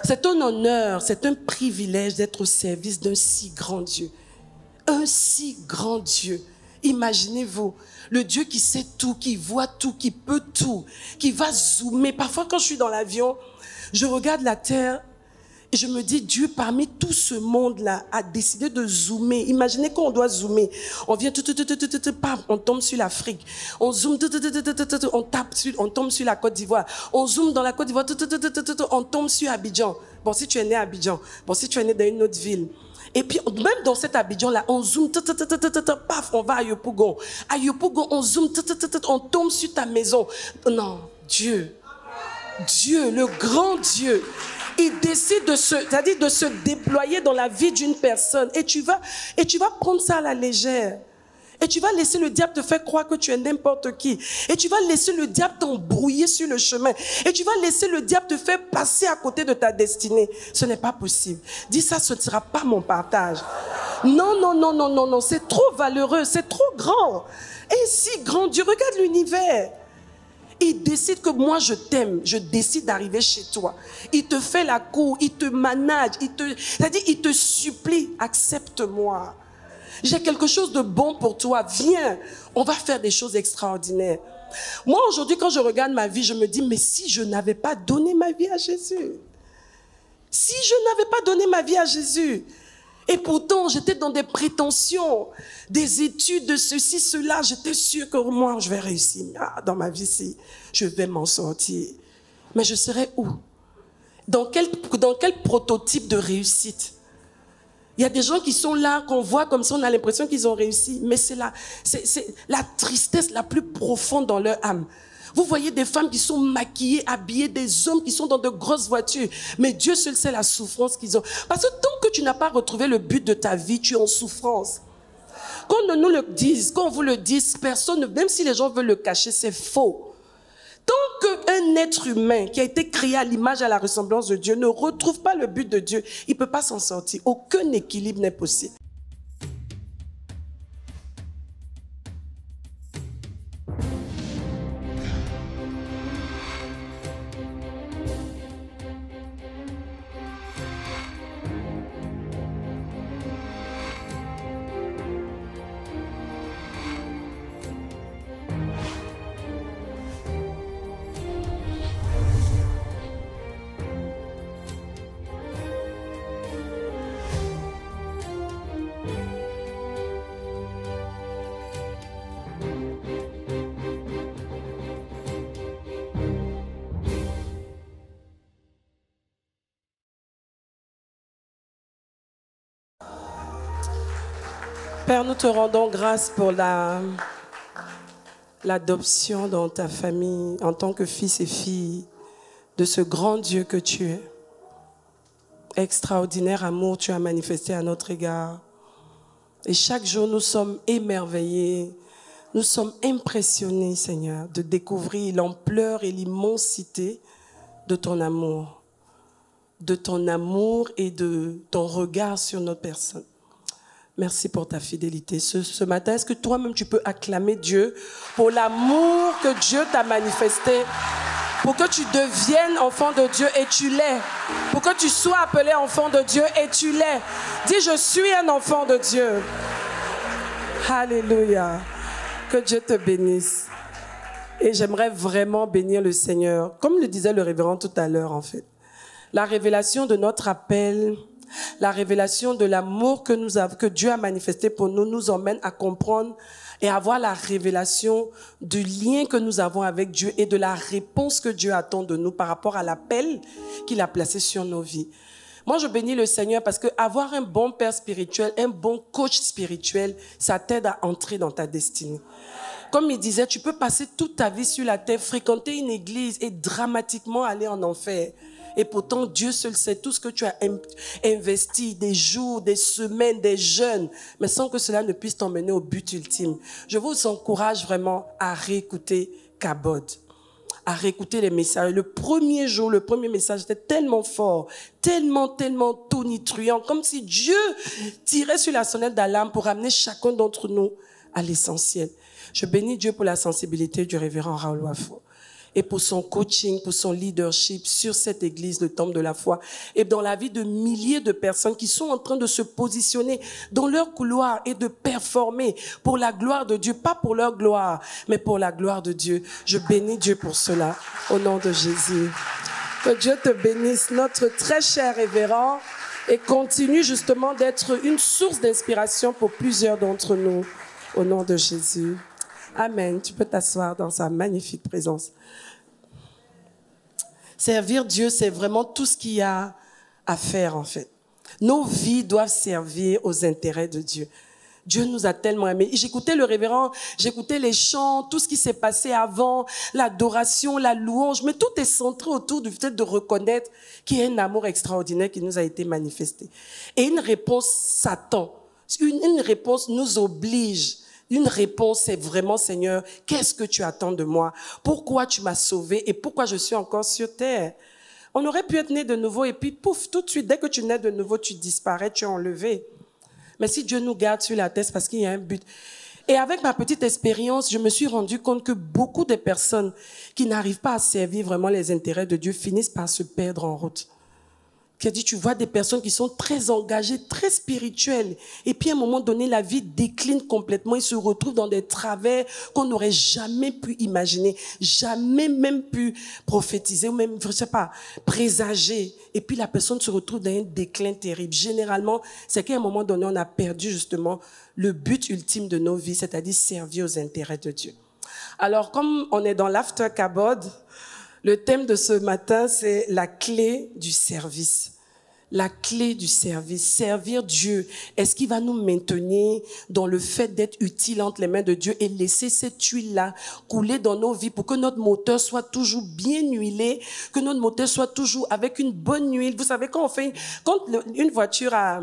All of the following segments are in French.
C'est un honneur, c'est un privilège d'être au service d'un si grand Dieu. Un si grand Dieu. Imaginez-vous, le Dieu qui sait tout, qui voit tout, qui peut tout, qui va zoomer. Parfois, quand je suis dans l'avion, je regarde la terre et je me dis, Dieu, parmi tout ce monde-là, a décidé de zoomer. Imaginez qu'on doit zoomer. On vient, on tombe sur l'Afrique. On zoome, on tape, on tombe sur la Côte d'Ivoire. On zoome dans la Côte d'Ivoire, on tombe sur Abidjan. Bon, si tu es né à Abidjan, bon, si tu es né dans une autre ville. Et puis, même dans cet Abidjan-là, on zoome, paf, on va à Yopougon. À Yopougon, on zoome, on tombe sur ta maison. Non, Dieu, le grand Dieu, il décide de se déployer dans la vie d'une personne. Et tu vas prendre ça à la légère. Et tu vas laisser le diable te faire croire que tu es n'importe qui. Et tu vas laisser le diable t'embrouiller sur le chemin. Et tu vas laisser le diable te faire passer à côté de ta destinée. Ce n'est pas possible. Dis ça, ce ne sera pas mon partage. Non, non, non, non, non, non. C'est trop valeureux, c'est trop grand. Et si grand Dieu, regarde l'univers. Il décide que moi je t'aime, je décide d'arriver chez toi. Il te fait la cour, il te manage, c'est-à-dire il te supplie, accepte-moi. J'ai quelque chose de bon pour toi, viens, on va faire des choses extraordinaires. Moi aujourd'hui quand je regarde ma vie, je me dis mais si je n'avais pas donné ma vie à Jésus, si je n'avais pas donné ma vie à Jésus, et pourtant, j'étais dans des prétentions, des études de ceci, cela. J'étais sûre que moi, je vais réussir. Ah, dans ma vie, si, je vais m'en sortir. Mais je serais où? Dans quel prototype de réussite? Il y a des gens qui sont là, qu'on voit comme ça, on a l'impression qu'ils ont réussi. Mais c'est la tristesse la plus profonde dans leur âme. Vous voyez des femmes qui sont maquillées, habillées, des hommes qui sont dans de grosses voitures. Mais Dieu seul sait la souffrance qu'ils ont. Parce que tant que tu n'as pas retrouvé le but de ta vie, tu es en souffrance. Qu'on nous le dise, qu'on vous le dise, personne, même si les gens veulent le cacher, c'est faux. Tant qu'un être humain qui a été créé à l'image et à la ressemblance de Dieu ne retrouve pas le but de Dieu, il ne peut pas s'en sortir. Aucun équilibre n'est possible. Père, nous te rendons grâce pour l'adoption dans ta famille en tant que fils et fille de ce grand Dieu que tu es. Extraordinaire amour tu as manifesté à notre égard. Et chaque jour nous sommes émerveillés, nous sommes impressionnés, Seigneur, de découvrir l'ampleur et l'immensité de ton amour et de ton regard sur notre personne. Merci pour ta fidélité. Ce matin, est-ce que toi-même tu peux acclamer Dieu pour l'amour que Dieu t'a manifesté, pour que tu deviennes enfant de Dieu et tu l'es, pour que tu sois appelé enfant de Dieu et tu l'es. Dis, je suis un enfant de Dieu. Alléluia. Que Dieu te bénisse. Et j'aimerais vraiment bénir le Seigneur. Comme le disait le révérend tout à l'heure, en fait. La révélation de notre appel, la révélation de l'amour que Dieu a manifesté pour nous, nous emmène à comprendre et à avoir la révélation du lien que nous avons avec Dieu et de la réponse que Dieu attend de nous par rapport à l'appel qu'il a placé sur nos vies. Moi, je bénis le Seigneur parce que avoir un bon père spirituel, un bon coach spirituel, ça t'aide à entrer dans ta destinée. Comme il disait, tu peux passer toute ta vie sur la terre, fréquenter une église et dramatiquement aller en enfer. Et pourtant, Dieu seul sait tout ce que tu as investi, des jours, des semaines, des jeûnes, mais sans que cela ne puisse t'emmener au but ultime. Je vous encourage vraiment à réécouter Kabod, à réécouter les messages. Le premier jour, le premier message était tellement fort, tellement tonitruant, comme si Dieu tirait sur la sonnette d'alarme pour amener chacun d'entre nous à l'essentiel. Je bénis Dieu pour la sensibilité du révérend Raoul Wafo. et pour son coaching, pour son leadership sur cette église, le Temple de la foi, et dans la vie de milliers de personnes qui sont en train de se positionner dans leur couloir et de performer pour la gloire de Dieu, pas pour leur gloire, mais pour la gloire de Dieu. Je bénis Dieu pour cela, au nom de Jésus. Que Dieu te bénisse, notre très cher révérend, et continue justement d'être une source d'inspiration pour plusieurs d'entre nous, au nom de Jésus. Amen. Tu peux t'asseoir dans sa magnifique présence. Servir Dieu, c'est vraiment tout ce qu'il y a à faire, en fait. Nos vies doivent servir aux intérêts de Dieu. Dieu nous a tellement aimés. J'écoutais le révérend, j'écoutais les chants, tout ce qui s'est passé avant, l'adoration, la louange, mais tout est centré autour du fait de reconnaître qu'il y a un amour extraordinaire qui nous a été manifesté. Et une réponse s'attend. Une réponse nous oblige. Une réponse, c'est vraiment, Seigneur, qu'est-ce que tu attends de moi? Pourquoi tu m'as sauvé et pourquoi je suis encore sur terre? On aurait pu être né de nouveau et puis, pouf, tout de suite, dès que tu nais de nouveau, tu disparais, tu es enlevé. Mais si Dieu nous garde sur la terre, c'est parce qu'il y a un but. Et avec ma petite expérience, je me suis rendu compte que beaucoup de personnes qui n'arrivent pas à servir vraiment les intérêts de Dieu finissent par se perdre en route. Qui a dit, tu vois des personnes qui sont très engagées, très spirituelles. Et puis à un moment donné, la vie décline complètement. Ils se retrouvent dans des travers qu'on n'aurait jamais pu imaginer, jamais même pu prophétiser ou même, je sais pas, présager. Et puis la personne se retrouve dans un déclin terrible. Généralement, c'est qu'à un moment donné, on a perdu justement le but ultime de nos vies, c'est-à-dire servir aux intérêts de Dieu. Alors, comme on est dans l'after kabod, le thème de ce matin, c'est la clé du service. La clé du service. Servir Dieu. Est-ce qu'il va nous maintenir dans le fait d'être utile entre les mains de Dieu et laisser cette huile-là couler dans nos vies pour que notre moteur soit toujours bien huilé, que notre moteur soit toujours avec une bonne huile. Vous savez, quand une voiture a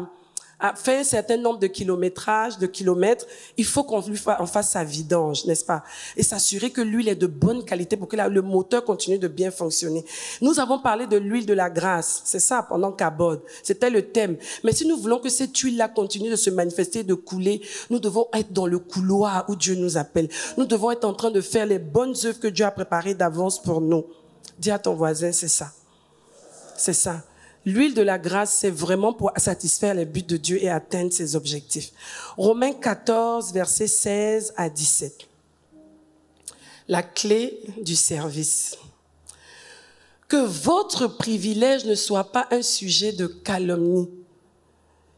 fait un certain nombre de kilomètres, il faut qu'on fasse sa vidange, n'est-ce pas? Et s'assurer que l'huile est de bonne qualité pour que le moteur continue de bien fonctionner. Nous avons parlé de l'huile de la grâce, c'est ça, pendant Kabod. C'était le thème. Mais si nous voulons que cette huile-là continue de se manifester, de couler, nous devons être dans le couloir où Dieu nous appelle. Nous devons être en train de faire les bonnes œuvres que Dieu a préparées d'avance pour nous. Dis à ton voisin, c'est ça. C'est ça. L'huile de la grâce, c'est vraiment pour satisfaire les buts de Dieu et atteindre ses objectifs. Romains 14, versets 16 à 17. La clé du service. Que votre privilège ne soit pas un sujet de calomnie.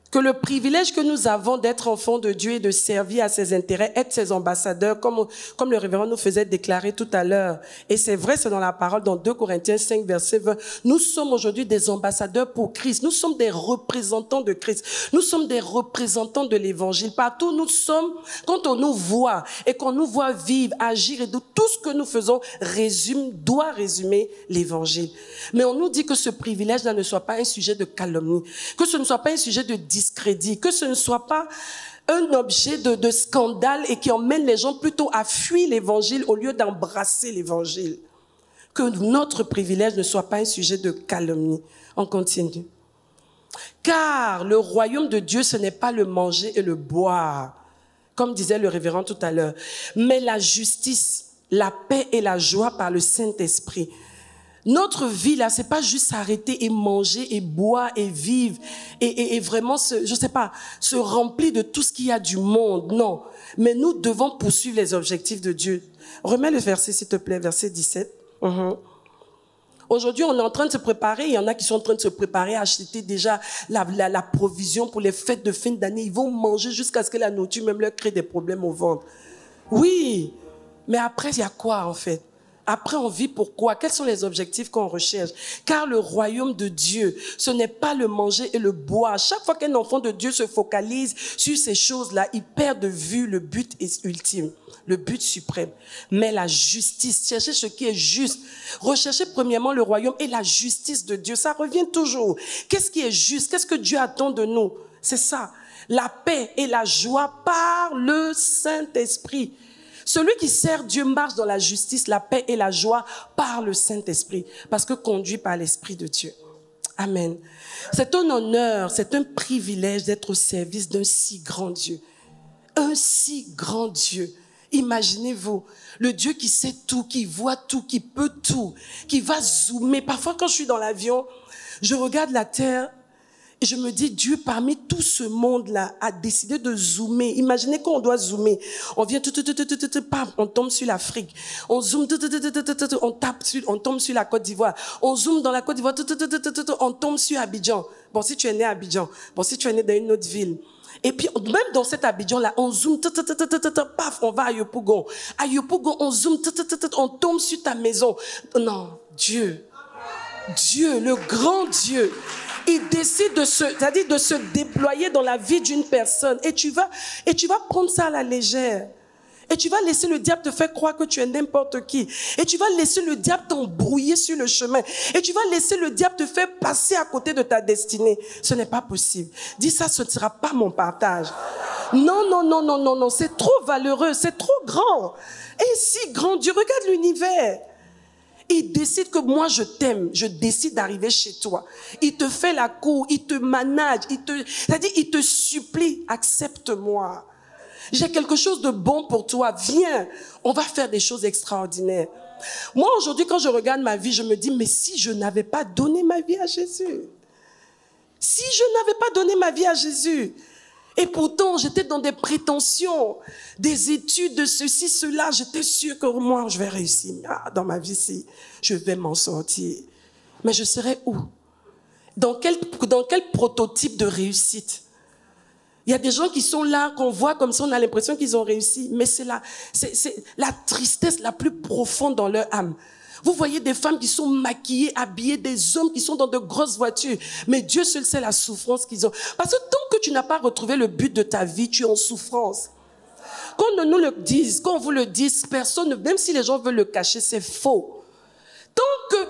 Que le privilège que nous avons d'être enfants de Dieu et de servir à ses intérêts, être ses ambassadeurs, comme le révérend nous faisait déclarer tout à l'heure. Et c'est vrai, c'est dans la parole, dans 2 Corinthiens 5, verset 20. Nous sommes aujourd'hui des ambassadeurs pour Christ. Nous sommes des représentants de Christ. Nous sommes des représentants de l'évangile. Partout nous sommes, quand on nous voit et qu'on nous voit vivre, agir et de tout ce que nous faisons doit résumer l'évangile. Mais on nous dit que ce privilège-là ne soit pas un sujet de calomnie, que ce ne soit pas un sujet de discrédit, que ce ne soit pas un objet de scandale et qui emmène les gens plutôt à fuir l'évangile au lieu d'embrasser l'évangile. Que notre privilège ne soit pas un sujet de calomnie. On continue. Car le royaume de Dieu, ce n'est pas le manger et le boire, comme disait le révérend tout à l'heure, mais la justice, la paix et la joie par le Saint-Esprit. Notre vie, là, c'est pas juste s'arrêter et manger et boire et vivre et vraiment se remplir de tout ce qu'il y a du monde. Non. Mais nous devons poursuivre les objectifs de Dieu. Remets le verset, s'il te plaît, verset 17. Aujourd'hui, on est en train de se préparer. Il y en a qui sont en train de se préparer à acheter déjà la provision pour les fêtes de fin d'année. Ils vont manger jusqu'à ce que la nourriture même leur crée des problèmes au ventre. Oui. Mais après, il y a quoi, en fait? Après, on vit pourquoi? Quels sont les objectifs qu'on recherche? Car le royaume de Dieu, ce n'est pas le manger et le boire. Chaque fois qu'un enfant de Dieu se focalise sur ces choses-là, il perd de vue le but ultime, le but suprême. Mais la justice, chercher ce qui est juste. Rechercher premièrement le royaume et la justice de Dieu. Ça revient toujours. Qu'est-ce qui est juste? Qu'est-ce que Dieu attend de nous? C'est ça. La paix et la joie par le Saint-Esprit. Celui qui sert Dieu marche dans la justice, la paix et la joie par le Saint-Esprit, parce que conduit par l'Esprit de Dieu. Amen. C'est un honneur, c'est un privilège d'être au service d'un si grand Dieu. Un si grand Dieu. Imaginez-vous, le Dieu qui sait tout, qui voit tout, qui peut tout, qui va zoomer. Parfois, quand je suis dans l'avion, je regarde la terre et je me dis, Dieu, parmi tout ce monde-là, a décidé de zoomer. Imaginez qu'on doit zoomer. On vient, on tombe sur l'Afrique. On zoome, on tombe sur la Côte d'Ivoire. On zoome dans la Côte d'Ivoire, on tombe sur Abidjan. Bon, si tu es né à Abidjan. Bon, si tu es né dans une autre ville. Et puis, même dans cet Abidjan-là, on zoome, paf, on va à Yopougon. À Yopougon, on zoome, on tombe sur ta maison. Non, Dieu, le grand Dieu, il décide de se déployer dans la vie d'une personne. Et tu vas prendre ça à la légère. Et tu vas laisser le diable te faire croire que tu es n'importe qui. Et tu vas laisser le diable t'embrouiller sur le chemin. Et tu vas laisser le diable te faire passer à côté de ta destinée. Ce n'est pas possible. Dis ça, ce ne sera pas mon partage. Non. C'est trop valeureux, c'est trop grand. Et si grand Dieu, regarde l'univers. Il décide que moi je t'aime, je décide d'arriver chez toi. Il te fait la cour, il te manage, c'est-à-dire il te supplie, accepte-moi. J'ai quelque chose de bon pour toi, viens, on va faire des choses extraordinaires. Moi aujourd'hui quand je regarde ma vie, je me dis mais si je n'avais pas donné ma vie à Jésus, si je n'avais pas donné ma vie à Jésus, et pourtant j'étais dans des prétentions, des études de ceci, cela, j'étais sûre que moi je vais réussir dans ma vie, si je vais m'en sortir. Mais je serais où? Dans quel prototype de réussite? Il y a des gens qui sont là, qu'on voit comme ça, on a l'impression qu'ils ont réussi, mais c'est la tristesse la plus profonde dans leur âme. Vous voyez des femmes qui sont maquillées, habillées, des hommes qui sont dans de grosses voitures, mais Dieu seul sait la souffrance qu'ils ont. Parce que tant que tu n'as pas retrouvé le but de ta vie, tu es en souffrance. Qu'on nous le dise, qu'on vous le dise, personne, même si les gens veulent le cacher, c'est faux. Tant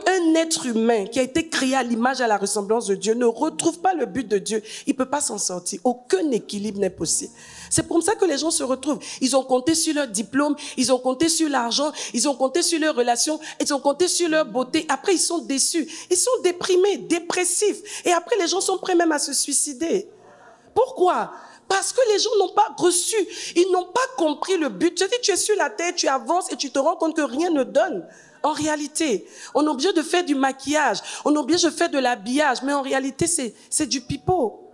qu'un être humain qui a été créé à l'image et à la ressemblance de Dieu ne retrouve pas le but de Dieu, il ne peut pas s'en sortir. Aucun équilibre n'est possible. C'est pour ça que les gens se retrouvent. Ils ont compté sur leur diplôme, ils ont compté sur l'argent, ils ont compté sur leurs relations, ils ont compté sur leur beauté. Après, ils sont déçus, ils sont déprimés, dépressifs. Et après, les gens sont prêts même à se suicider. Pourquoi ? Parce que les gens n'ont pas reçu, ils n'ont pas compris le but. Tu es sur la terre, tu avances et tu te rends compte que rien ne donne. En réalité, on est obligé de faire du maquillage, on est obligé de faire de l'habillage, mais en réalité, c'est du pipeau.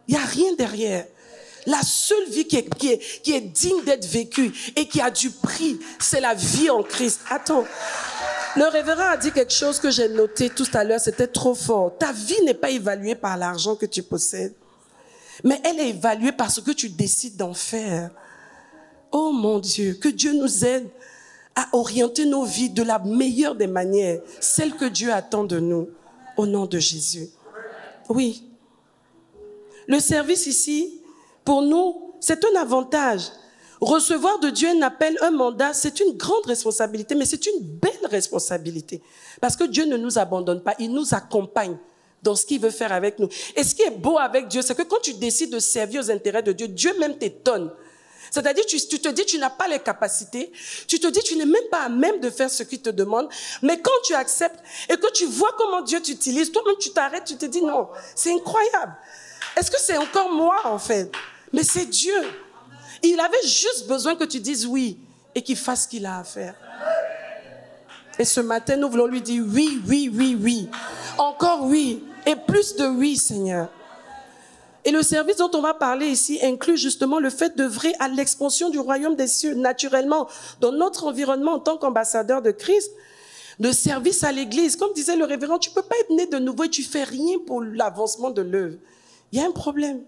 Il n'y a rien derrière. La seule vie qui est digne d'être vécue et qui a du prix, c'est la vie en Christ. Attends, le révérend a dit quelque chose que j'ai noté tout à l'heure, c'était trop fort. Ta vie n'est pas évaluée par l'argent que tu possèdes, mais elle est évaluée par ce que tu décides d'en faire. Oh mon Dieu, que Dieu nous aide à orienter nos vies de la meilleure des manières, celle que Dieu attend de nous, au nom de Jésus. Oui. Le service ici, pour nous, c'est un avantage. Recevoir de Dieu un appel, un mandat, c'est une grande responsabilité, mais c'est une belle responsabilité. Parce que Dieu ne nous abandonne pas, il nous accompagne dans ce qu'il veut faire avec nous. Et ce qui est beau avec Dieu, c'est que quand tu décides de servir aux intérêts de Dieu, Dieu même t'étonne. C'est-à-dire, tu te dis, tu n'as pas les capacités. Tu te dis, tu n'es même pas à même de faire ce qu'il te demande. Mais quand tu acceptes et que tu vois comment Dieu t'utilise, toi-même, tu t'arrêtes, tu te dis, non, c'est incroyable. Est-ce que c'est encore moi, en fait? Mais c'est Dieu. Il avait juste besoin que tu dises oui et qu'il fasse ce qu'il a à faire. Et ce matin, nous voulons lui dire oui, oui, oui, oui. Encore oui. Et plus de oui, Seigneur. Et le service dont on va parler ici inclut justement le fait d'œuvrer à l'expansion du royaume des cieux, naturellement, dans notre environnement en tant qu'ambassadeur de Christ, de service à l'église. Comme disait le révérend, tu ne peux pas être né de nouveau et tu ne fais rien pour l'avancement de l'œuvre. Il y a un problème.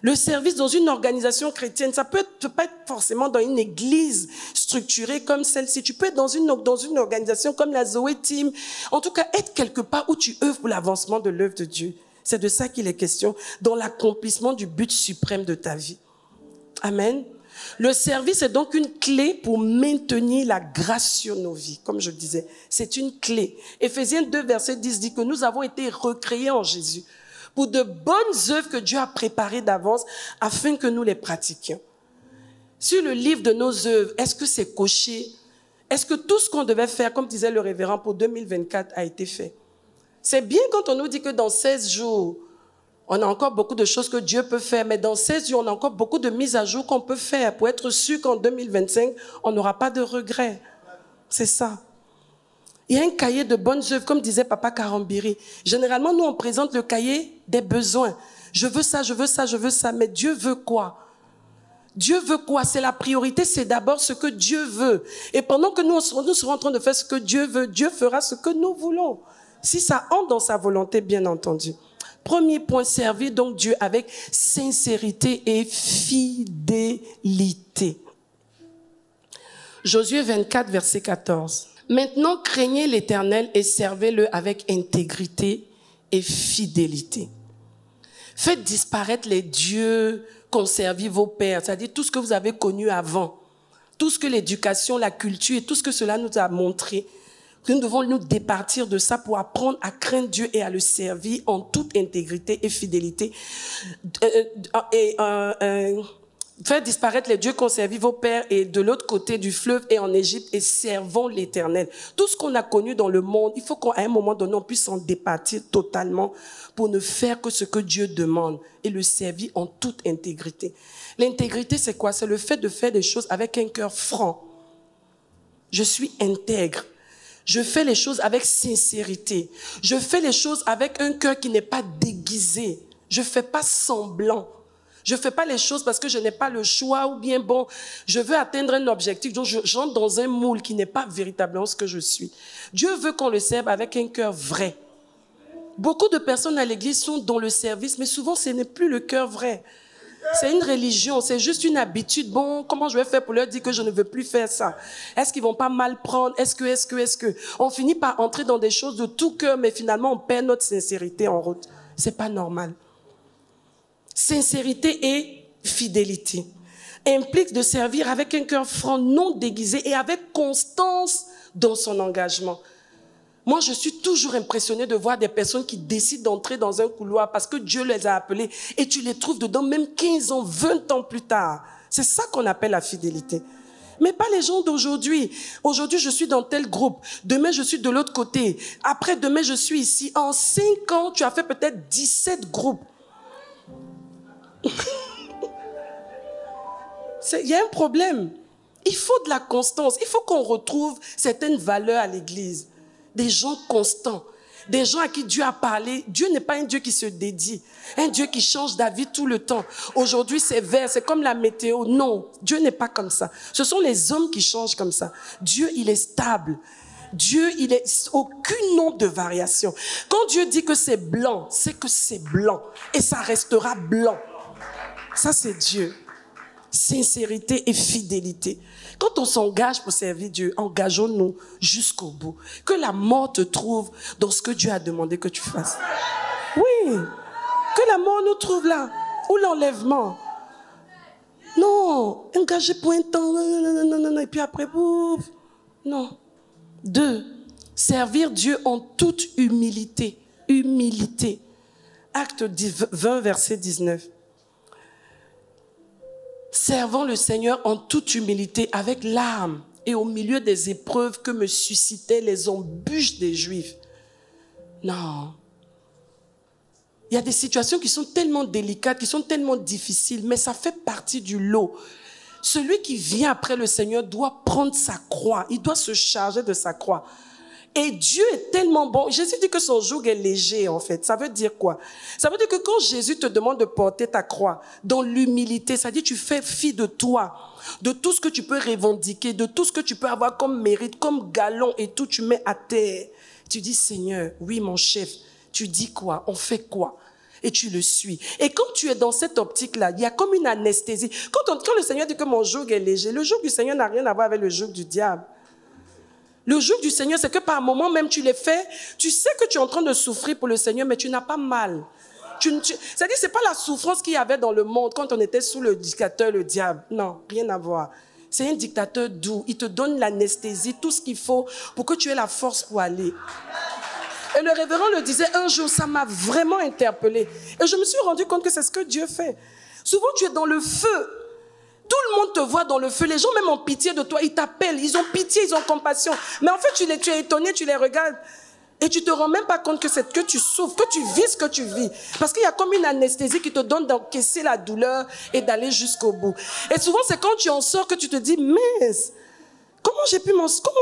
Le service dans une organisation chrétienne, ça peut pas être forcément dans une église structurée comme celle-ci. Tu peux être dans une organisation comme la Zoé Team. En tout cas, être quelque part où tu œuvres pour l'avancement de l'œuvre de Dieu. C'est de ça qu'il est question, dans l'accomplissement du but suprême de ta vie. Amen. Le service est donc une clé pour maintenir la grâce sur nos vies, comme je disais. C'est une clé. Éphésiens 2, verset 10 dit que nous avons été recréés en Jésus pour de bonnes œuvres que Dieu a préparées d'avance afin que nous les pratiquions. Sur le livre de nos œuvres, est-ce que c'est coché? Est-ce que tout ce qu'on devait faire, comme disait le révérend, pour 2024 a été fait? C'est bien quand on nous dit que dans 16 jours, On a encore beaucoup de choses que Dieu peut faire, mais dans 16 jours, on a encore beaucoup de mises à jour qu'on peut faire pour être sûr qu'en 2025, on n'aura pas de regrets. C'est ça. Il y a un cahier de bonnes œuvres, comme disait Papa Karambiri. Généralement, nous, on présente le cahier des besoins. Je veux ça, je veux ça, je veux ça. Mais Dieu veut quoi? Dieu veut quoi? C'est la priorité, c'est d'abord ce que Dieu veut. Et pendant que nous serons en train de faire ce que Dieu veut, Dieu fera ce que nous voulons. Si ça entre dans sa volonté, bien entendu. Premier point, servir donc Dieu avec sincérité et fidélité. Josué 24, verset 14. Maintenant, craignez l'Éternel et servez-le avec intégrité et fidélité. Faites disparaître les dieux qu'ont servi vos pères, c'est-à-dire tout ce que vous avez connu avant, tout ce que l'éducation, la culture et tout ce que cela nous a montré. Nous devons nous départir de ça pour apprendre à craindre Dieu et à le servir en toute intégrité et fidélité. Faites disparaître les dieux qu'ont servi vos pères et de l'autre côté du fleuve et en Égypte et servons l'Éternel. Tout ce qu'on a connu dans le monde, il faut qu'à un moment donné, on puisse s'en départir totalement pour ne faire que ce que Dieu demande et le servir en toute intégrité. L'intégrité, c'est quoi? C'est le fait de faire des choses avec un cœur franc. Je suis intègre. Je fais les choses avec sincérité. Je fais les choses avec un cœur qui n'est pas déguisé. Je ne fais pas semblant. Je ne fais pas les choses parce que je n'ai pas le choix ou bien bon, je veux atteindre un objectif. Donc j'entre dans un moule qui n'est pas véritablement ce que je suis. Dieu veut qu'on le serve avec un cœur vrai. Beaucoup de personnes à l'église sont dans le service, mais souvent ce n'est plus le cœur vrai. C'est une religion, c'est juste une habitude. Bon, comment je vais faire pour leur dire que je ne veux plus faire ça? Est-ce qu'ils vont pas mal prendre? Est-ce que? On finit par entrer dans des choses de tout cœur, mais finalement on perd notre sincérité en route. C'est pas normal. Sincérité et fidélité implique de servir avec un cœur franc, non déguisé et avec constance dans son engagement. Moi, je suis toujours impressionnée de voir des personnes qui décident d'entrer dans un couloir parce que Dieu les a appelés et tu les trouves dedans même 15 ans, 20 ans plus tard. C'est ça qu'on appelle la fidélité. Mais pas les gens d'aujourd'hui. Aujourd'hui, je suis dans tel groupe. Demain, je suis de l'autre côté. Après, demain, je suis ici. En 5 ans, tu as fait peut-être 17 groupes. Il y a un problème. Il faut de la constance. Il faut qu'on retrouve certaines valeurs à l'église. Des gens constants. Des gens à qui Dieu a parlé. Dieu n'est pas un Dieu qui se dédie. Un Dieu qui change d'avis tout le temps. Aujourd'hui, c'est vert, c'est comme la météo. Non, Dieu n'est pas comme ça. Ce sont les hommes qui changent comme ça. Dieu, il est stable. Dieu, il est aucun nombre de variations. Quand Dieu dit que c'est blanc, c'est que c'est blanc. Et ça restera blanc. Ça, c'est Dieu. Sincérité et fidélité. Quand on s'engage pour servir Dieu, engageons-nous jusqu'au bout. Que la mort te trouve dans ce que Dieu a demandé que tu fasses. Oui. Que la mort nous trouve là. Ou l'enlèvement. Non. Engagé pour un temps. Non. Et puis après, bouf. Non. 2. Servir Dieu en toute humilité. Humilité. Acte 20, verset 19. Servant le Seigneur en toute humilité, avec larmes et au milieu des épreuves que me suscitaient les embûches des Juifs. Non. Il y a des situations qui sont tellement délicates, qui sont tellement difficiles, mais ça fait partie du lot. Celui qui vient après le Seigneur doit prendre sa croix. Il doit se charger de sa croix. Et Dieu est tellement bon. Jésus dit que son joug est léger, en fait. Ça veut dire quoi? Ça veut dire que quand Jésus te demande de porter ta croix dans l'humilité, ça dit que tu fais fi de toi, de tout ce que tu peux revendiquer, de tout ce que tu peux avoir comme mérite, comme galon et tout, tu mets à terre. Tu dis, Seigneur, oui, mon chef, tu dis quoi? On fait quoi? Et tu le suis. Et quand tu es dans cette optique-là, il y a comme une anesthésie. Quand le Seigneur dit que mon joug est léger, le joug du Seigneur n'a rien à voir avec le joug du diable. Le joug du Seigneur, c'est que par moment même tu les fais, tu sais que tu es en train de souffrir pour le Seigneur, mais tu n'as pas mal. C'est-à-dire, c'est pas la souffrance qu'il y avait dans le monde quand on était sous le dictateur, le diable. Non, rien à voir. C'est un dictateur doux. Il te donne l'anesthésie, tout ce qu'il faut pour que tu aies la force pour aller. Et le révérend le disait un jour, ça m'a vraiment interpellé. Et je me suis rendu compte que c'est ce que Dieu fait. Souvent, tu es dans le feu. Tout le monde te voit dans le feu. Les gens même ont pitié de toi. Ils t'appellent. Ils ont pitié, ils ont compassion. Mais en fait, tu es étonné, tu les regardes. Et tu te rends même pas compte que c'est que tu souffres, que tu vis ce que tu vis. Parce qu'il y a comme une anesthésie qui te donne d'encaisser la douleur et d'aller jusqu'au bout. Et souvent, c'est quand tu en sors que tu te dis, mince, comment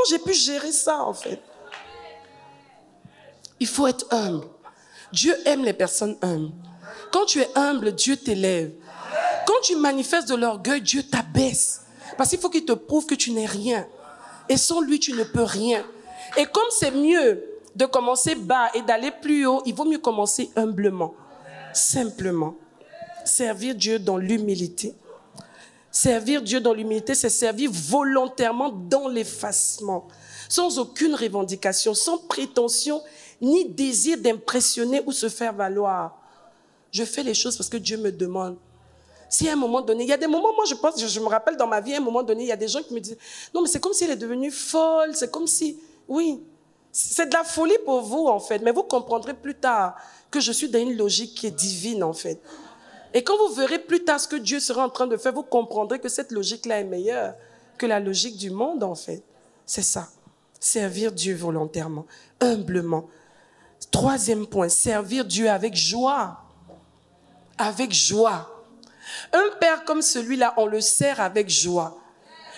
j'ai pu gérer ça, en fait? Il faut être humble. Dieu aime les personnes humbles. Quand tu es humble, Dieu t'élève. Quand tu manifestes de l'orgueil, Dieu t'abaisse. Parce qu'il faut qu'il te prouve que tu n'es rien. Et sans lui, tu ne peux rien. Et comme c'est mieux de commencer bas et d'aller plus haut, il vaut mieux commencer humblement, simplement. Servir Dieu dans l'humilité. Servir Dieu dans l'humilité, c'est servir volontairement dans l'effacement, sans aucune revendication, sans prétention, ni désir d'impressionner ou se faire valoir. Je fais les choses parce que Dieu me demande. Si à un moment donné, il y a des moments, moi je me rappelle dans ma vie, à un moment donné, il y a des gens qui me disent, non mais c'est comme si elle est devenue folle, c'est comme si, oui, c'est de la folie pour vous en fait, mais vous comprendrez plus tard que je suis dans une logique qui est divine en fait. Et quand vous verrez plus tard ce que Dieu sera en train de faire, vous comprendrez que cette logique-là est meilleure que la logique du monde en fait. C'est ça, servir Dieu volontairement, humblement. Troisième point, servir Dieu avec joie. Avec joie. Un père comme celui-là, on le sert avec joie.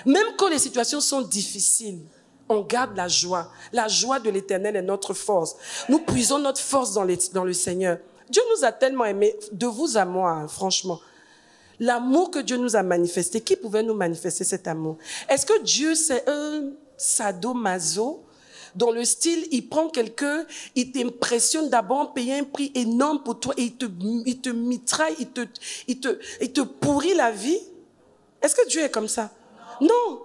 Même quand les situations sont difficiles, on garde la joie. La joie de l'Éternel est notre force. Nous puisons notre force dans le Seigneur. Dieu nous a tellement aimés, de vous à moi, hein, franchement. L'amour que Dieu nous a manifesté, qui pouvait nous manifester cet amour? Est-ce que Dieu, c'est un sadomaso? Dans le style, il prend quelqu'un, il t'impressionne d'abord en payant un prix énorme pour toi et il te mitraille, il te pourrit la vie. Est-ce que Dieu est comme ça? Non.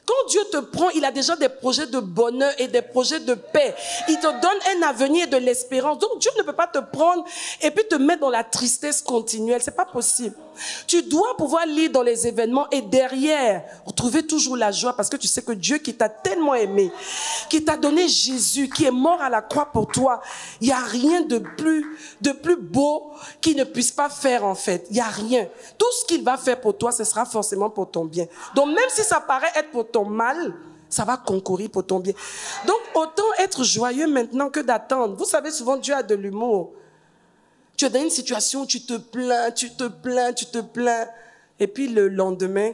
Quand Dieu te prend, il a déjà des projets de bonheur et des projets de paix. Il te donne un avenir et de l'espérance. Donc Dieu ne peut pas te prendre et puis te mettre dans la tristesse continuelle. C'est pas possible. Tu dois pouvoir lire dans les événements et derrière, retrouver toujours la joie parce que tu sais que Dieu qui t'a tellement aimé, qui t'a donné Jésus, qui est mort à la croix pour toi, il n'y a rien de plus beau qu'il ne puisse pas faire en fait. Il n'y a rien. Tout ce qu'il va faire pour toi, ce sera forcément pour ton bien. Donc même si ça paraît être pour ton mal, ça va concourir pour ton bien. Donc autant être joyeux maintenant que d'attendre. Vous savez, souvent Dieu a de l'humour. Tu es dans une situation où tu te plains, et puis le lendemain,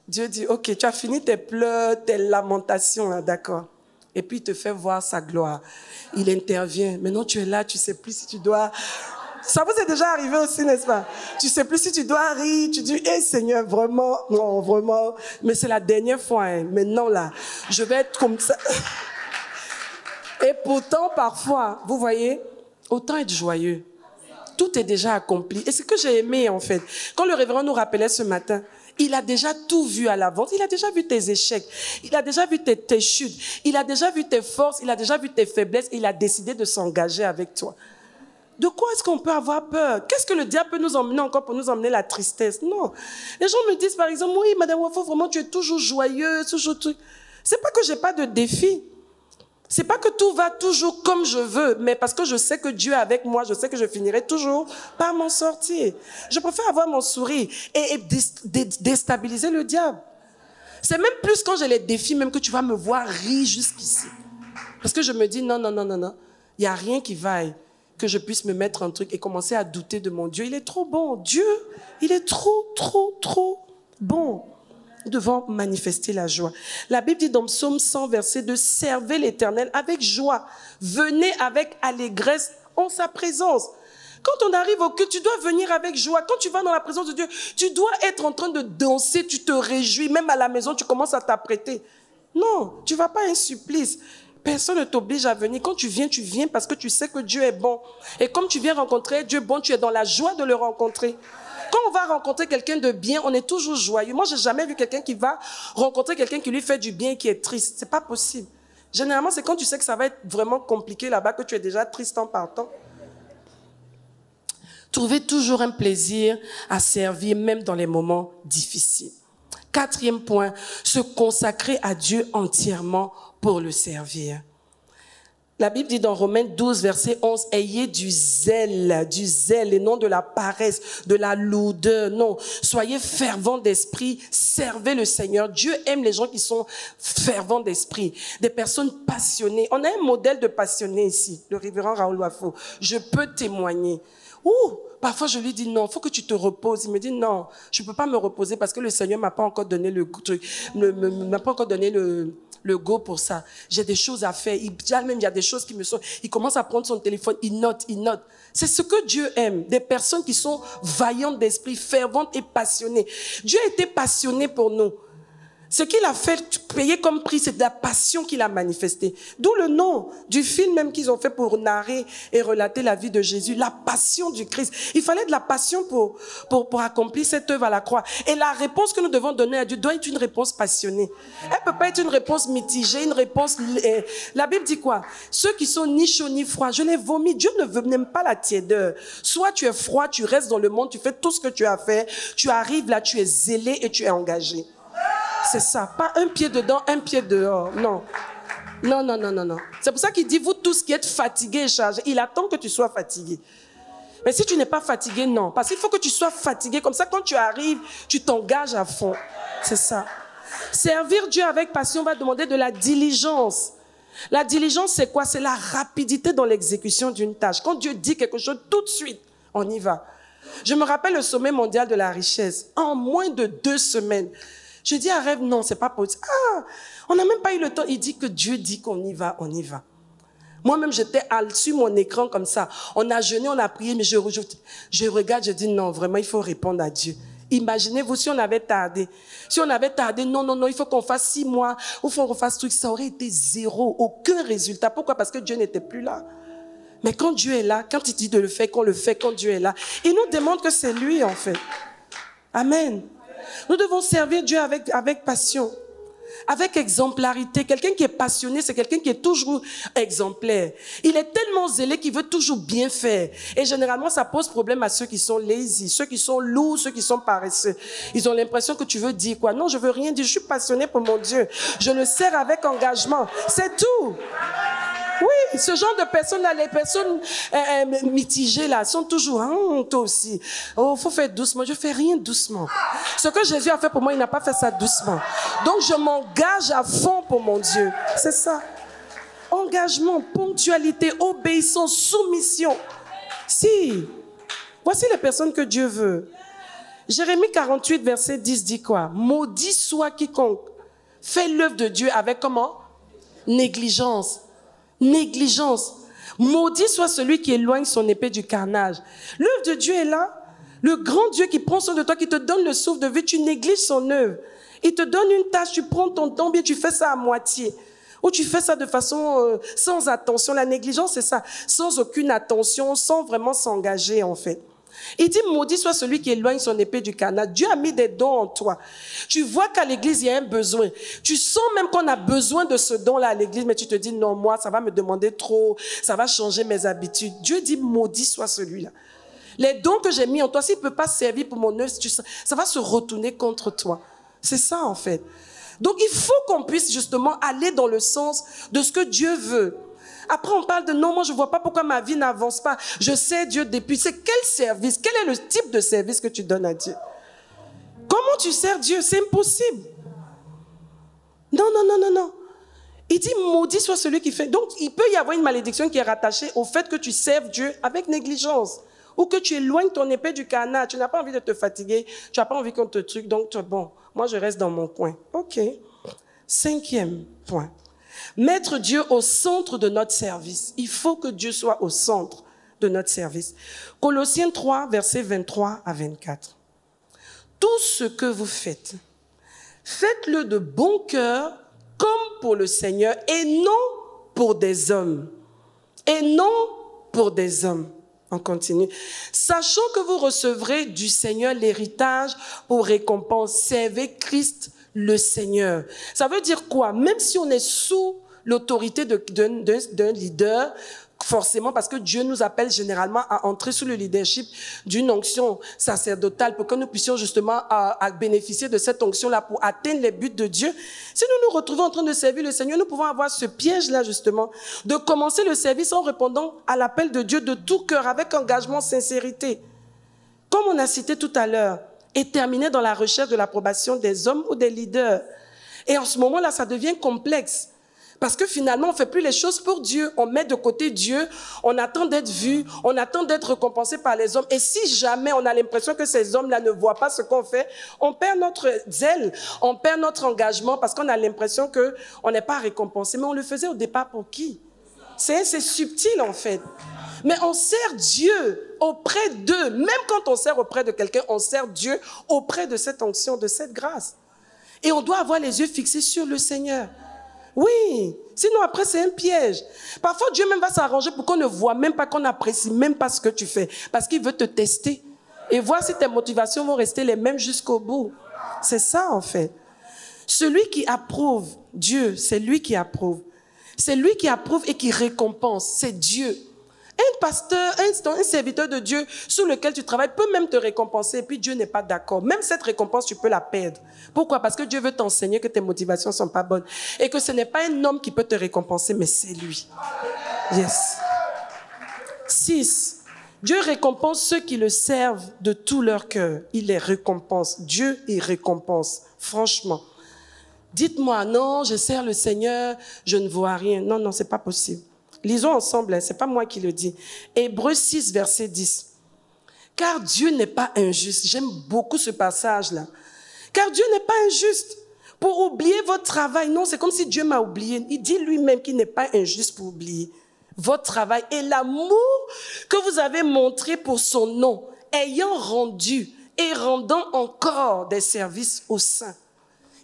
Dieu dit, ok, tu as fini tes pleurs, tes lamentations, là, d'accord. Et puis il te fait voir sa gloire. Il intervient. Maintenant tu es là, tu sais plus si tu dois... Ça vous est déjà arrivé aussi, n'est-ce pas? Tu sais plus si tu dois rire, tu dis, hey Seigneur, vraiment, non, vraiment, mais c'est la dernière fois, hein. Maintenant là, je vais être comme ça. Et pourtant, parfois, vous voyez, autant être joyeux. Tout est déjà accompli. Et c'est ce que j'ai aimé, en fait. Quand le révérend nous rappelait ce matin, il a déjà tout vu à l'avance. Il a déjà vu tes échecs. Il a déjà vu tes chutes. Il a déjà vu tes forces. Il a déjà vu tes faiblesses. Et il a décidé de s'engager avec toi. De quoi est-ce qu'on peut avoir peur? Qu'est-ce que le diable peut nous emmener encore pour nous emmener la tristesse? Non. Les gens me disent, par exemple, oui, Madame Wafo, vraiment, tu es toujours joyeuse, toujours truc. C'est pas que j'ai pas de défi. C'est pas que tout va toujours comme je veux, mais parce que je sais que Dieu est avec moi, je sais que je finirai toujours par m'en sortir. Je préfère avoir mon sourire et déstabiliser le diable. C'est même plus quand j'ai les défis, même que tu vas me voir rire jusqu'ici. Parce que je me dis, non. Il n'y a rien qui vaille que je puisse me mettre un truc et commencer à douter de mon Dieu. Il est trop bon. Dieu, il est trop bon. Nous devons manifester la joie. La Bible dit dans Psaume 100, verset 2, « Servez l'Éternel avec joie. Venez avec allégresse en sa présence. » Quand on arrive au culte, tu dois venir avec joie. Quand tu vas dans la présence de Dieu, tu dois être en train de danser, tu te réjouis. Même à la maison, tu commences à t'apprêter. Non, tu ne vas pas à un supplice. Personne ne t'oblige à venir. Quand tu viens parce que tu sais que Dieu est bon. Et comme tu viens rencontrer Dieu bon, tu es dans la joie de le rencontrer. Quand on va rencontrer quelqu'un de bien, on est toujours joyeux. Moi, j'ai jamais vu quelqu'un qui va rencontrer quelqu'un qui lui fait du bien et qui est triste. C'est pas possible. Généralement, c'est quand tu sais que ça va être vraiment compliqué là-bas que tu es déjà triste en partant. Trouver toujours un plaisir à servir, même dans les moments difficiles. Quatrième point, se consacrer à Dieu entièrement pour le servir. La Bible dit dans Romains 12, verset 11, ayez du zèle et non de la paresse, de la lourdeur. Non, soyez fervents d'esprit, servez le Seigneur. Dieu aime les gens qui sont fervents d'esprit, des personnes passionnées. On a un modèle de passionné ici, le révérend Raoul Wafo. Je peux témoigner. Parfois je lui dis non, il faut que tu te reposes. Il me dit non, je ne peux pas me reposer parce que le Seigneur m'a pas encore donné le truc, m'a pas encore donné le go pour ça. J'ai des choses à faire. Il y a des choses qui me sont... Il commence à prendre son téléphone, il note. C'est ce que Dieu aime. Des personnes qui sont vaillantes d'esprit, ferventes et passionnées. Dieu a été passionné pour nous. Ce qu'il a fait payer comme prix, c'est de la passion qu'il a manifestée. D'où le nom du film même qu'ils ont fait pour narrer et relater la vie de Jésus, la passion du Christ. Il fallait de la passion pour accomplir cette œuvre à la croix. Et la réponse que nous devons donner à Dieu doit être une réponse passionnée. Elle peut pas être une réponse mitigée, une réponse... La Bible dit quoi? Ceux qui sont ni chauds ni froids, je les vomis. Dieu n'aime pas la tiédeur. Soit tu es froid, tu restes dans le monde, tu fais tout ce que tu as fait, tu arrives là, tu es zélé et tu es engagé. C'est ça, pas un pied dedans, un pied dehors, non. Non. C'est pour ça qu'il dit, vous tous qui êtes fatigués et chargés, il attend que tu sois fatigué. Mais si tu n'es pas fatigué, non. Parce qu'il faut que tu sois fatigué, comme ça quand tu arrives, tu t'engages à fond. C'est ça. Servir Dieu avec passion va demander de la diligence. La diligence, c'est quoi? C'est la rapidité dans l'exécution d'une tâche. Quand Dieu dit quelque chose, tout de suite, on y va. Je me rappelle le sommet mondial de la richesse. En moins de 2 semaines, je dis à Rêve, non, c'est pas possible. On n'a même pas eu le temps. Il dit que Dieu dit qu'on y va, on y va. Moi-même, j'étais sur mon écran comme ça. On a jeûné, on a prié, mais je regarde, je dis non, vraiment, il faut répondre à Dieu. Imaginez-vous si on avait tardé. Si on avait tardé, non, il faut qu'on fasse 6 mois, ou il faut qu'on fasse truc, ça aurait été zéro, aucun résultat. Pourquoi? Parce que Dieu n'était plus là. Mais quand Dieu est là, quand il dit de le faire, qu'on le fait, quand Dieu est là, il nous demande que c'est lui, en fait. Amen. Nous devons servir Dieu avec passion, avec exemplarité. Quelqu'un qui est passionné, c'est quelqu'un qui est toujours exemplaire. Il est tellement zélé qu'il veut toujours bien faire. Et généralement, ça pose problème à ceux qui sont lazy, ceux qui sont lourds, ceux qui sont paresseux. Ils ont l'impression que tu veux dire quoi? Non, je veux rien dire. Je suis passionné pour mon Dieu. Je le sers avec engagement. C'est tout. Oui, ce genre de personnes-là, les personnes mitigées là, sont toujours, toi aussi. Oh, faut faire doucement. Je fais rien doucement. Ce que Jésus a fait pour moi, il n'a pas fait ça doucement. Donc, je m'engage à fond pour mon Dieu. C'est ça. Engagement, ponctualité, obéissance, soumission. Si. Voici les personnes que Dieu veut. Jérémie 48, verset 10 dit quoi? Maudit soit quiconque fait l'œuvre de Dieu avec comment? Négligence. Maudit soit celui qui éloigne son épée du carnage. L'œuvre de Dieu est là. Le grand Dieu qui prend soin de toi, qui te donne le souffle de vie, tu négliges son œuvre. Il te donne une tâche, tu prends ton temps, bien tu fais ça à moitié. Ou tu fais ça de façon sans attention. La négligence, c'est ça. Sans aucune attention, sans vraiment s'engager en fait. Il dit, maudit soit celui qui éloigne son épée du carnage. Dieu a mis des dons en toi. Tu vois qu'à l'église, il y a un besoin. Tu sens même qu'on a besoin de ce don-là à l'église, mais tu te dis, non, moi, ça va me demander trop, ça va changer mes habitudes. Dieu dit, maudit soit celui-là. Les dons que j'ai mis en toi, s'il ne peut pas servir pour mon œuvre, ça va se retourner contre toi. C'est ça, en fait. Donc, il faut qu'on puisse justement aller dans le sens de ce que Dieu veut. Après, on parle de non, moi, je ne vois pas pourquoi ma vie n'avance pas. Je sais Dieu depuis. C'est quel service? Quel est le type de service que tu donnes à Dieu? Comment tu sers Dieu? C'est impossible. Non. Il dit, maudit soit celui qui fait. Donc, il peut y avoir une malédiction qui est rattachée au fait que tu serves Dieu avec négligence. Ou que tu éloignes ton épée du carnage. Tu n'as pas envie de te fatiguer. Tu n'as pas envie qu'on te truque. Donc, bon, moi, je reste dans mon coin. OK. 5e point. Mettre Dieu au centre de notre service. Il faut que Dieu soit au centre de notre service. Colossiens 3, versets 23 à 24. Tout ce que vous faites, faites-le de bon cœur, comme pour le Seigneur, et non pour des hommes. Et non pour des hommes. On continue. Sachant que vous recevrez du Seigneur l'héritage pour récompense. Servez Christ le Seigneur. Ça veut dire quoi? Même si on est sous l'autorité d'un leader, forcément, parce que Dieu nous appelle généralement à entrer sous le leadership d'une onction sacerdotale pour que nous puissions justement à bénéficier de cette onction-là pour atteindre les buts de Dieu. Si nous nous retrouvons en train de servir le Seigneur, nous pouvons avoir ce piège-là justement, de commencer le service en répondant à l'appel de Dieu de tout cœur, avec engagement, sincérité. Comme on a cité tout à l'heure, et terminer dans la recherche de l'approbation des hommes ou des leaders. Et en ce moment-là, ça devient complexe. Parce que finalement, on ne fait plus les choses pour Dieu. On met de côté Dieu, on attend d'être vu, on attend d'être récompensé par les hommes. Et si jamais on a l'impression que ces hommes-là ne voient pas ce qu'on fait, on perd notre zèle, on perd notre engagement parce qu'on a l'impression qu'on n'est pas récompensé. Mais on le faisait au départ pour qui? C'est subtil en fait. Mais on sert Dieu auprès d'eux. Même quand on sert auprès de quelqu'un, on sert Dieu auprès de cette onction, de cette grâce. Et on doit avoir les yeux fixés sur le Seigneur. Oui, sinon après c'est un piège. Parfois Dieu même va s'arranger pour qu'on ne voit même pas, qu'on n'apprécie même pas ce que tu fais. Parce qu'il veut te tester et voir si tes motivations vont rester les mêmes jusqu'au bout. C'est ça en fait. Celui qui approuve, Dieu, c'est lui qui approuve. C'est lui qui approuve et qui récompense, c'est Dieu. Un pasteur, un serviteur de Dieu sur lequel tu travailles peut même te récompenser et puis Dieu n'est pas d'accord. Même cette récompense, tu peux la perdre. Pourquoi? Parce que Dieu veut t'enseigner que tes motivations ne sont pas bonnes et que ce n'est pas un homme qui peut te récompenser, mais c'est lui. Yes. 6. Dieu récompense ceux qui le servent de tout leur cœur. Il les récompense. Dieu, il récompense. Franchement. Dites-moi, non, je sers le Seigneur, je ne vois rien. Non, non, c'est pas possible. Lisons ensemble, c'est pas moi qui le dis. Hébreux 6, verset 10. Car Dieu n'est pas injuste. J'aime beaucoup ce passage-là. Car Dieu n'est pas injuste pour oublier votre travail. Non, c'est comme si Dieu m'a oublié. Il dit lui-même qu'il n'est pas injuste pour oublier votre travail et l'amour que vous avez montré pour son nom, ayant rendu et rendant encore des services aux saints.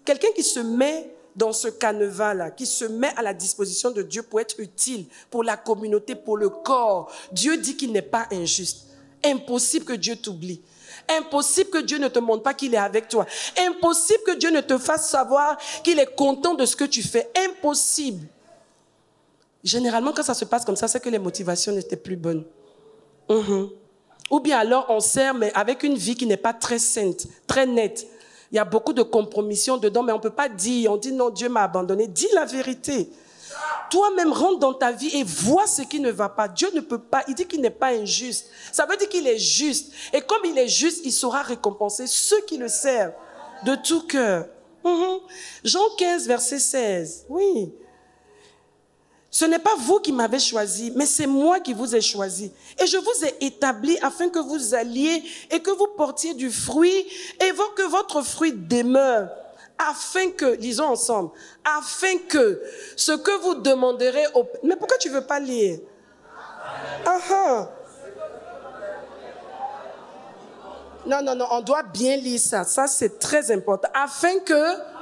Quelqu'un qui se met dans ce canevas-là, qui se met à la disposition de Dieu pour être utile, pour la communauté, pour le corps. Dieu dit qu'il n'est pas injuste. Impossible que Dieu t'oublie. Impossible que Dieu ne te montre pas qu'il est avec toi. Impossible que Dieu ne te fasse savoir qu'il est content de ce que tu fais. Impossible. Généralement, quand ça se passe comme ça, c'est que les motivations n'étaient plus bonnes. Ou bien alors, on sert, mais avec une vie qui n'est pas très sainte, très nette. Il y a beaucoup de compromissions dedans, mais on ne peut pas dire, on dit non, Dieu m'a abandonné. Dis la vérité. Toi-même, rentre dans ta vie et vois ce qui ne va pas. Dieu ne peut pas, il dit qu'il n'est pas injuste. Ça veut dire qu'il est juste. Et comme il est juste, il saura récompenser ceux qui le servent de tout cœur. Jean 15, verset 16. Oui. Ce n'est pas vous qui m'avez choisi, mais c'est moi qui vous ai choisi. Et je vous ai établi afin que vous alliez et que vous portiez du fruit et que votre fruit demeure. Afin que, lisons ensemble, afin que ce que vous demanderez au... Mais pourquoi tu ne veux pas lire? Non, non, non, on doit bien lire ça. Ça, c'est très important. Afin que...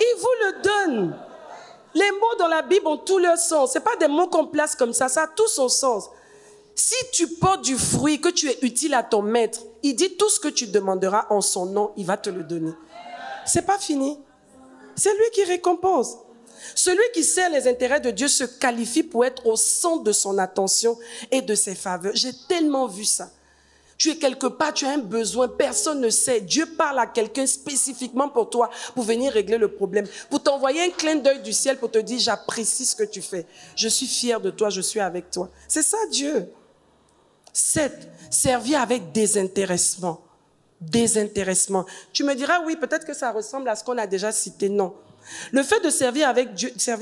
Il vous le donne. Les mots dans la Bible ont tout leur sens. Ce n'est pas des mots qu'on place comme ça. Ça a tout son sens. Si tu portes du fruit, que tu es utile à ton maître, il dit tout ce que tu demanderas en son nom, il va te le donner. Ce n'est pas fini. C'est lui qui récompense. Celui qui sert les intérêts de Dieu se qualifie pour être au centre de son attention et de ses faveurs. J'ai tellement vu ça. Tu es quelque part, tu as un besoin, personne ne sait. Dieu parle à quelqu'un spécifiquement pour toi, pour venir régler le problème, pour t'envoyer un clin d'œil du ciel pour te dire, j'apprécie ce que tu fais. Je suis fier de toi, je suis avec toi. C'est ça Dieu. 7. Servir avec désintéressement. Désintéressement. Tu me diras, oui, peut-être que ça ressemble à ce qu'on a déjà cité. Non. Le fait de servir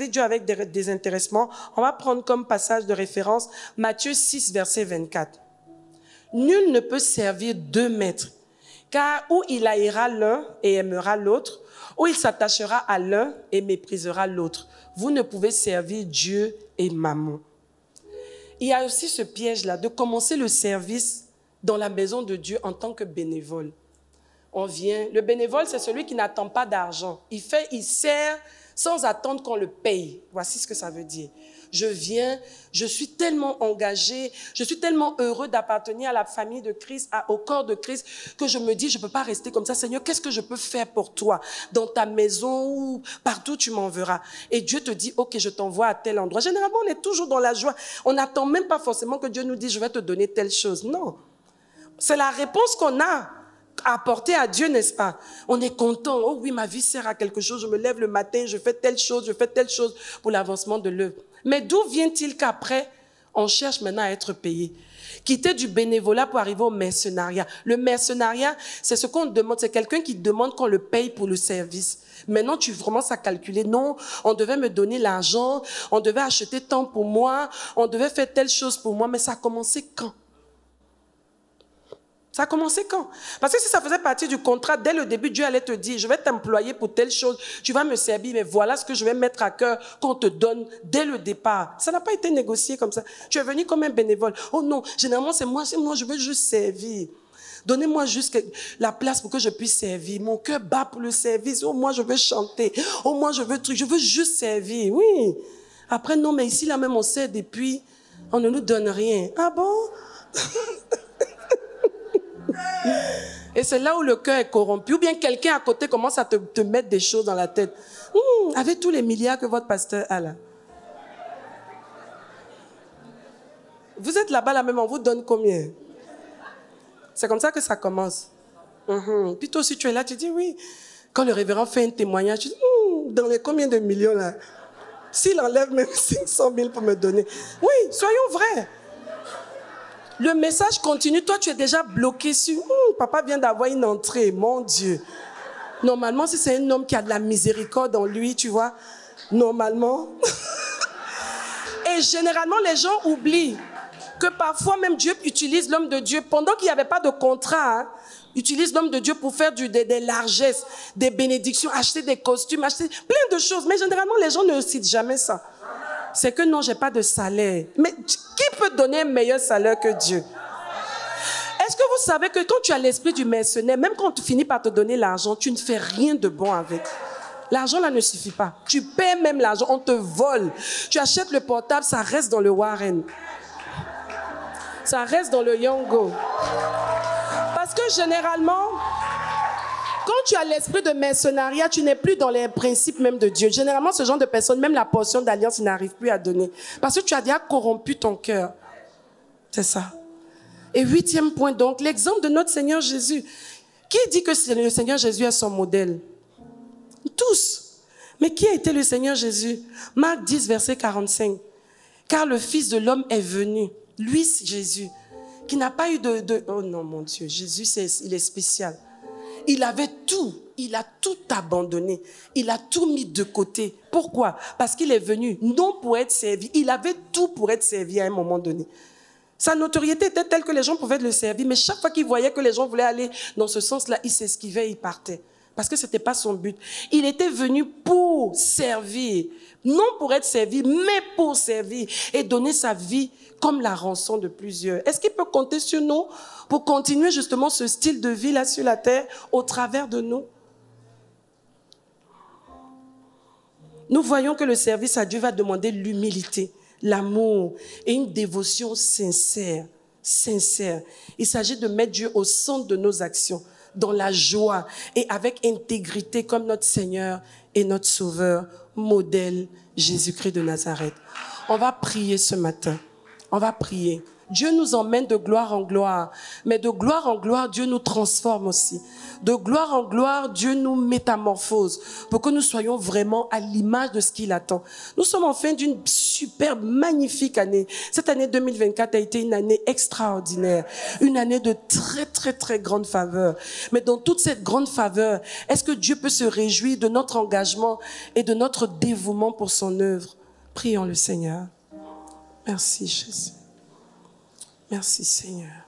Dieu avec désintéressement, on va prendre comme passage de référence Matthieu 6, verset 24. Nul ne peut servir deux maîtres, car ou il haïra l'un et aimera l'autre, ou il s'attachera à l'un et méprisera l'autre. Vous ne pouvez servir Dieu et Mammon. Il y a aussi ce piège-là de commencer le service dans la maison de Dieu en tant que bénévole. On vient, le bénévole, c'est celui qui n'attend pas d'argent. Il sert sans attendre qu'on le paye. Voici ce que ça veut dire. je viens, je suis tellement engagée, je suis tellement heureux d'appartenir à la famille de Christ, au corps de Christ, que je me dis, je ne peux pas rester comme ça. Seigneur, qu'est-ce que je peux faire pour toi? Dans ta maison ou partout, tu m'enverras. Et Dieu te dit, ok, je t'envoie à tel endroit. Généralement, on est toujours dans la joie. On n'attend même pas forcément que Dieu nous dise, je vais te donner telle chose. Non. C'est la réponse qu'on a à apporter à Dieu, n'est-ce pas? On est content. Oh oui, ma vie sert à quelque chose. Je me lève le matin, je fais telle chose pour l'avancement de l'œuvre. Mais d'où vient-il qu'après, on cherche maintenant à être payé? Quitter du bénévolat pour arriver au mercenariat. Le mercenariat, c'est ce qu'on demande. C'est quelqu'un qui demande qu'on le paye pour le service. Maintenant, tu commences à calculer. Non, on devait me donner l'argent, on devait acheter tant pour moi, on devait faire telle chose pour moi. Mais ça a commencé quand? Ça a commencé quand? Parce que si ça faisait partie du contrat, dès le début, Dieu allait te dire, je vais t'employer pour telle chose, tu vas me servir, mais voilà ce que je vais mettre à cœur qu'on te donne dès le départ. Ça n'a pas été négocié comme ça. Tu es venu comme un bénévole. Oh non, généralement c'est moi, je veux juste servir. Donnez-moi juste la place pour que je puisse servir. Mon cœur bat pour le service. Oh, moi je veux chanter. Oh, moi je veux juste servir. Oui. Après, non, mais ici, là même, on sert depuis, on ne nous donne rien. Ah bon? Et c'est là où le cœur est corrompu. Ou bien quelqu'un à côté commence à te mettre des choses dans la tête. Avec tous les milliards que votre pasteur a là. Vous êtes là-bas, là même, on vous donne combien? C'est comme ça que ça commence. Puis toi aussi, tu es là, tu dis oui. Quand le révérend fait un témoignage, tu dis, dans les combien de millions là? S'il enlève même 500 000 pour me donner. Oui, soyons vrais. Le message continue. Toi, tu es déjà bloqué sur... papa vient d'avoir une entrée. Mon Dieu. Normalement, si c'est un homme qui a de la miséricorde en lui, tu vois, normalement... Et généralement, les gens oublient que parfois même Dieu utilise l'homme de Dieu. Pendant qu'il n'y avait pas de contrat, utilise l'homme de Dieu pour faire des largesses, des bénédictions, acheter des costumes, acheter plein de choses. Mais généralement, les gens ne citent jamais ça. C'est que non, j'ai pas de salaire. Mais qui peut donner un meilleur salaire que Dieu? Est-ce que vous savez que quand tu as l'esprit du mercenaire, même quand tu finis par te donner l'argent, tu ne fais rien de bon avec? L'argent là ne suffit pas. Tu paies même l'argent, on te vole. Tu achètes le portable, ça reste dans le Warren. Ça reste dans le Yongo. Parce que généralement, quand tu as l'esprit de mercenariat, tu n'es plus dans les principes même de Dieu. Généralement, ce genre de personnes, même la portion d'alliance, ils n'arrivent plus à donner. Parce que tu as déjà corrompu ton cœur. C'est ça. Et 8e point, donc, l'exemple de notre Seigneur Jésus. Qui dit que le Seigneur Jésus est son modèle? Tous. Mais qui a été le Seigneur Jésus? Marc 10, verset 45. Car le Fils de l'homme est venu, lui, Jésus, qui n'a pas eu de... Oh non, mon Dieu, Jésus, il est spécial. Il avait tout, il a tout abandonné, il a tout mis de côté. Pourquoi? Parce qu'il est venu, non pour être servi, il avait tout pour être servi à un moment donné. Sa notoriété était telle que les gens pouvaient le servir, mais chaque fois qu'il voyait que les gens voulaient aller dans ce sens-là, il s'esquivait, il partait. Parce que ce n'était pas son but. Il était venu pour servir, non pour être servi, mais pour servir et donner sa vie comme la rançon de plusieurs. Est-ce qu'il peut compter sur nous pour continuer justement ce style de vie là sur la terre au travers de nous? Nous voyons que le service à Dieu va demander l'humilité, l'amour et une dévotion sincère. Sincère. Il s'agit de mettre Dieu au centre de nos actions, dans la joie et avec intégrité comme notre Seigneur et notre Sauveur, modèle Jésus-Christ de Nazareth. On va prier ce matin. On va prier. Dieu nous emmène de gloire en gloire, mais de gloire en gloire, Dieu nous transforme aussi. De gloire en gloire, Dieu nous métamorphose pour que nous soyons vraiment à l'image de ce qu'il attend. Nous sommes en fin d'une superbe, magnifique année. Cette année 2024 a été une année extraordinaire, une année de très, très, très grande faveur. Mais dans toute cette grande faveur, est-ce que Dieu peut se réjouir de notre engagement et de notre dévouement pour son œuvre? Prions le Seigneur. Merci Jésus. Merci Seigneur.